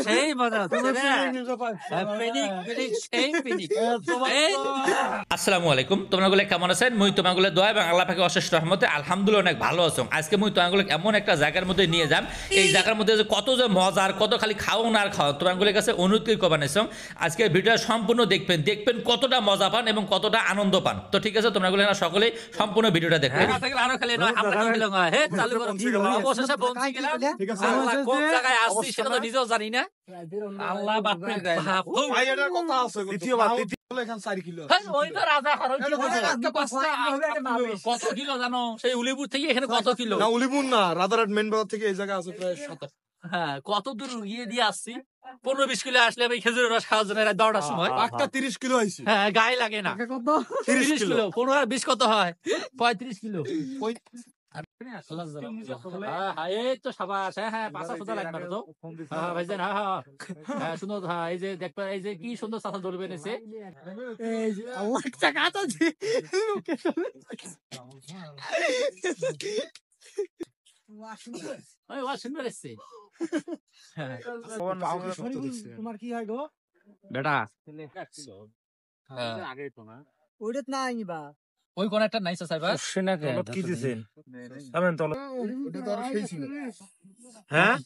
সেই মজা আসসালামু আলাইকুম তোমাগুলো কেমন আছেন মুই তোমাগুলো দোয়া এবং আল্লাহ পাকের অশেষ রহমতে আলহামদুলিল্লাহ অনেক ভালো আছো আজকে মুই তোমাগুলো এমন একটা জায়গার মধ্যে নিয়ে যাম এই জায়গার মধ্যে যে কত যে মজার কত খালি খাও না আর খাও তোমাগুলোর কাছে অনুরোধ করে বানাইছো আজকে ভিডিওটা সম্পূর্ণ দেখবেন কতটা মজা পান এবং কতটা আনন্দ পান তো ঠিক আছে তোমরা সকলেই সম্পূর্ণ ভিডিওটা দেখবেন আরো খালি চালু করো অবশেষে পৌঁছে গেলাম ঠিক আছে কোন জায়গায় আসছি সেটা তো নিজেও জানি না আল্লাহ বাপরে বাপ ভাই এটার কথা আছে দ্বিতীয়বার এখান 4 কিলো ওই তো রাজা খরচ কত কিলো জানো সেই উলিপুর থেকে এখানে কত কিলো না উলিপুর না রাজারহাট মেইন বাজার থেকে এই জায়গা আছে প্রায় 27 হ্যাঁ কত দূর গিয়ে দিয়ে আসছি 15-20 কিলো আসলে আমি খেজুরের রস খাওয়ার জন্য 10টার সময় একটা 30 কিলো আইছি হ্যাঁ গায়ে লাগে না কত 30 কিলো 15 আর 20 কত হয় 35 কিলো এই তো সাবাস হ্যাঁ পাঁচা সোজা লাগবে তো হ্যাঁ ভাইজান হ্যাঁ সুন্দর হ্যাঁ এই যে দেখবেন এই যে কি সুন্দর চাচা ধরবে এনেছে এই যে আল্লাহ টাকা তো তোমার কি হয় গো বেটা আগে তো না ওইটা নাই বা ওই কোন একটা নাইস আছে ভাই সেনা কি দিছেন আমেন তো ওটা তো আর সেই ছিল হ্যাঁ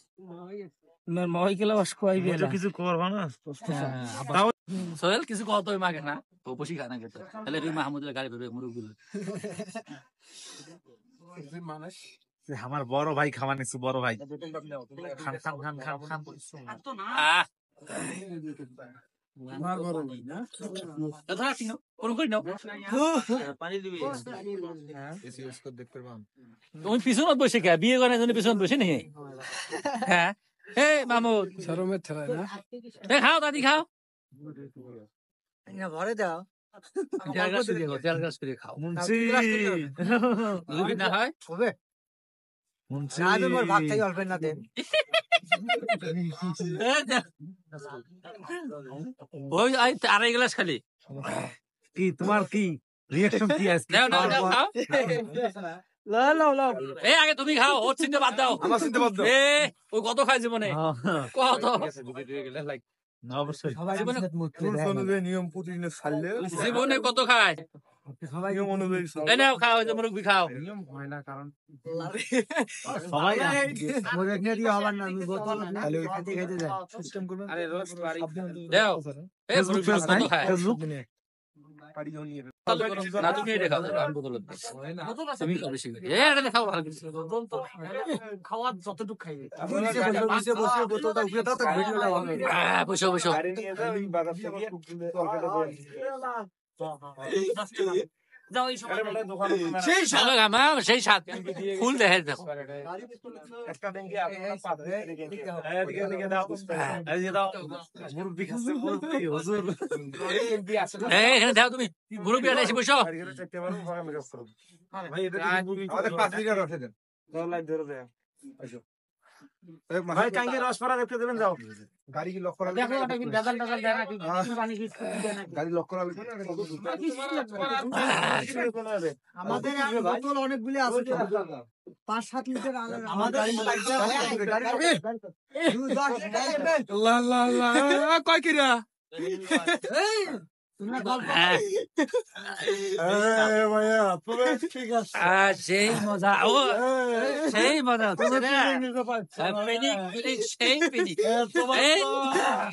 না মই গেলা বাস কইবে না কিছু করবা না সোহেল কিছু কত ওই মাগে না ও বসি খানা খেতে তাহলে রি মাহমুদের গাড়ি ধরে মুরুগুলো মানুষ আমার বড় ভাই খাওয়া নিছে বড় ভাই খান তো না আমার বড় ভাই না কথা ঠিক না কোন কই নাও পানি দিবি এসি ইউজ করে দেখতে পারবাম তুমি পিছনত বসে কে বিয়ে করার জন্য পিছনত বসে নেই হ্যাঁ এই মামুদ শরমের ঠেলায় না এ খাও দাদি খাও না ভরে দাও তেল গাছ করে খাও মুন্সি যদি না হয় হবে মুন্সি না তোমার ভাগ থেকে অল্প না দেন ওই আড়াই গ্লাস খালি কি তোমার কি রিঅ্যাকশন কি আছে খাও লাও এই আগে তুমি খাও ওর চিন্তা বাদ দাও আমার চিন্তা বাদ দাও এ ওই কত খায় জীবনে কত অবশ্যই জীবনে অনুযায়ী নিয়ম প্রতিদিনের ছাড়লে জীবনে কত খায় নিয়ম অনুযায়ী এই নাও খাও এই মুরগি খাও নিয়ম হয় না কারণ সবাই মোরে নিয়ে দিয়ে হবার না আমি বোতল খালি ওই খেতে খেতে যায় সিস্টেম করবেন আরে রস বাড়ি দাও এই মুরগি কত খায় পাড়ি জন নিয়ে না তুমি এটা খাও আমি বোতল তুমি খাও বেশি করে এই এটা খাও ভালো কিছু খাওয়া যতটুকু খাইবে বসে বোতলটা উপরে দাও তো ভিডিও লাগাও বসো গাড়ি নিয়ে যাও এই বাজার থেকে তরকারিটা যাও এই সময় সেই সাত গামা সেই সাত ফুল দেখে দেখো একটা ডেঙ্গি আপনারা পাবে এদিকে দাও এই যে দাও মুরব্বি খাচ্ছে মুরব্বি হুজুর এই এখানে দাও তুমি মুরব্বি এসে বসো চাইতে পারো ভাই আমি কাজ করব ভাই এটা আমাদের 5 লিটার রসে দেন দাও লাইন ধরে দেন আসো ভাই টাঙ্গে রস পড়া দেখতে দেবেন যাও গাড়ি কি লক করা দেখো এটা কি ডাজাল দেয় নাকি পানি কি দেয় নাকি গাড়ি লক করা লাগবে না আমাদের বোতল অনেকগুলি আছে 5-7 লিটার আমাদের আল্লাহ আল্লাহ আল্লাহ কয় কিরা সেই মজা ও সেই মজা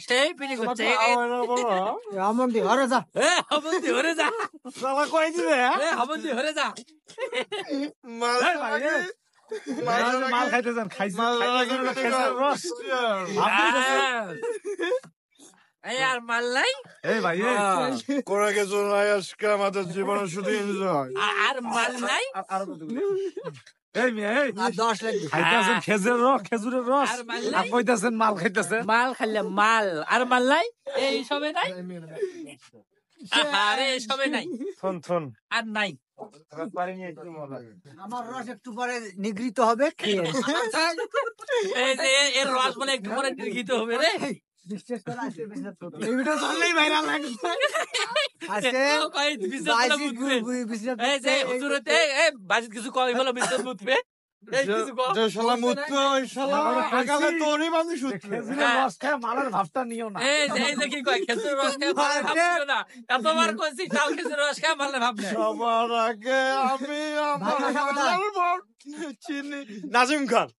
সেই পিনিক হচ্ছে আমন্দি হরে যা হবন্দি হরে যা কই দিবে হবন্দি হরে যা মাল খাইতে যান খাইছে রস এই আর মাল নাই এই ভাই করে গেছো আজকে আমাদের জীবনে শুধু এনজয় আর মাল নাই এই মেয়ে 10 লাগবে খাইতেছেন খেজুরের রস আর কইতাছেন মাল খাইতেছেন মাল খাইলে মাল আর মাল নাই এই সবে নাই আরে সবে নাই থন আর নাই আমার রস একটু পরে নিগৃহীত হবে খেয়ে এই যে এর রস বলে একটু পরে নিগৃহীত হবে রে বিশ্বাস করে আসে বিশ্বাস করতে এই ভিডিও চললেই ভাইরাল লাগছে আজকে এই যে হুজুরতে এই বাজিত কিছু কই হলো বিশ্বাস মুতবে যে শালা মুত্র ওই শালা আগালে তোরই মানুষ উঠবে খেজুরের রস খেয়ে মালের ভাবটা নিও না। এই যে কি কয় খেজুরের রস খেয়ে মারলে ভাবছো না, এতবার কইছি তাও খেজুরের রস খেয়ে মারলে ভাববে। সবার আগে আমি আমার চিনি নাজিম খান।